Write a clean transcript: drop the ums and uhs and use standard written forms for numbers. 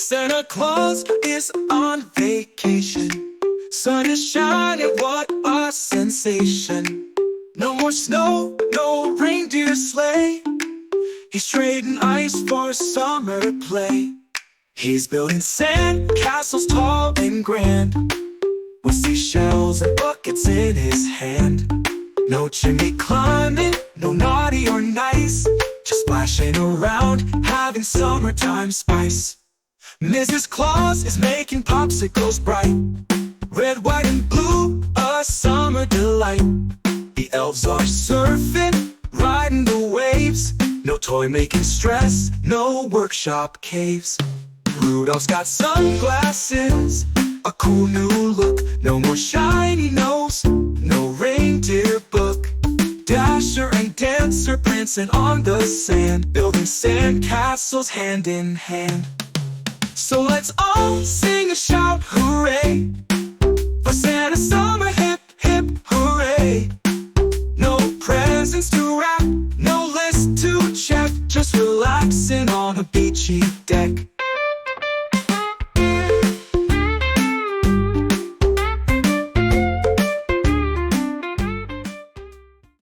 Santa Claus is on vacation. Sun is shining, what a sensation. No more snow, no reindeer sleigh. He's trading ice for summer play. He's building sandcastles tall and grand, with seashells and buckets in his hand. No chimney climbing, no naughty or nice, just splashing around, having summertime spice. Mrs. Claus is making popsicles bright, red, white, and blue, a summer delight. The elves are surfing, riding the waves. No toy-making stress, no workshop caves. Rudolph's got sunglasses, a cool new look. No more shiny nose, no reindeer book. Dasher and Dancer prancing on the sand, building sandcastles hand in hand. So let's all sing and shout hooray, for Santa's summer, hip, hip, hooray. No presents to wrap, no list to check, just relaxing on a beachy deck.